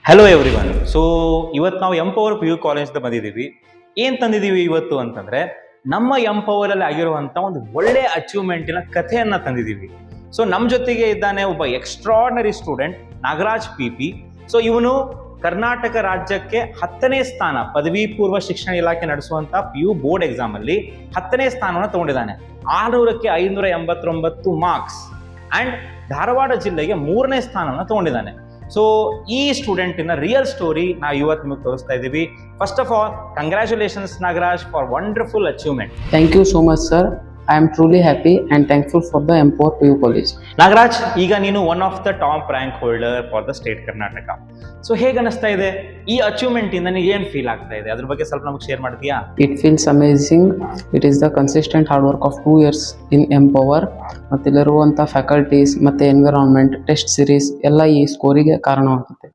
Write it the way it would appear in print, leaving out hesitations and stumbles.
Hello everyone. So ಇವತ್ತು ನಾವು empower P U ಕಾಲೇಜ್ದ ಬಂದಿದ್ದೀವಿ. ಏನ್ ತಂದಿದ್ದೀವಿ ಇವತ್ತು ಅಂತಂದ್ರೆ ನಮ್ಮ ಎಂಪವರ್ ಅಲ್ಲಿ ಆಗಿರುವಂತ ಒಂದು ಒಳ್ಳೆ ಅಚೀವ್ಮೆಂಟಿನ ಕಥೆಯನ್ನ ತಂದಿದ್ದೀವಿ. ಸೊ ನಮ್ಮ ಜೊತೆಗೆ ಇದ್ದಾನೆ ಒಬ್ಬ extraordinary student Nagaraj P. So ಇವನು ಕರ್ನಾಟಕ ರಾಜ್ಯಕ್ಕೆ 10ನೇ ಸ್ಥಾನ ಪದವಿ ಪೂರ್ವ ಶಿಕ್ಷಣ ಇಲಾಖೆ ನಡೆಸುವಂತ ಪಿ ಯು ಬೋರ್ಡ್ ಎಕ್ಸಾಮ್ ಅಲ್ಲಿ 10ನೇ ಸ್ಥಾನವನ್ನು ತಗೊಂಡಿದ್ದಾನೆ. 600ಕ್ಕೆ 589 ಮಾರ್ಕ್ಸ್ ಅಂಡ್ ಧಾರವಾಡ ಜಿಲ್ಲೆಗೆ 3ನೇ ಸ್ಥಾನವನ್ನು ತಗೊಂಡಿದ್ದಾನೆ. ಸೊ ಈ ಸ್ಟೂಡೆಂಟಿನ ರಿಯಲ್ ಸ್ಟೋರಿ ನಾವು ಇವತ್ತು ನಿಮಗೆ ತೋರಿಸ್ತಾ ಇದ್ದೀವಿ. First of all congratulations Nagaraj for wonderful achievement. Thank you so much, sir. I am truly happy and thankful for the Empower PU College. Nagaraj, ಈಗ ನೀನು one of the top rank holder for the state Karnataka. So ಹೇಗೆ ಅನಿಸ್ತಾ ಇದೆ ಈ achievement ಇಂದ ನಿನಗೆ ಏನು feel ಆಗ್ತಾ ಇದೆ? ಅದ್ರ ಬಗ್ಗೆ ಸ್ವಲ್ಪ ನಮಗೆ ಶೇರ್ ಮಾಡ್ತೀಯಾ? It feels amazing. It is the consistent hard work of 2 years in Empower. ಮತ್ತು ಇಲ್ಲಿರುವಂಥ ಫ್ಯಾಕಲ್ಟೀಸ್ ಮತ್ತು ಎನ್ವಿರಾನ್ಮೆಂಟ್ ಟೆಸ್ಟ್ ಸಿರೀಸ್ ಎಲ್ಲ ಈ ಸ್ಕೋರಿಗೆ ಕಾರಣವಾಗುತ್ತೆ.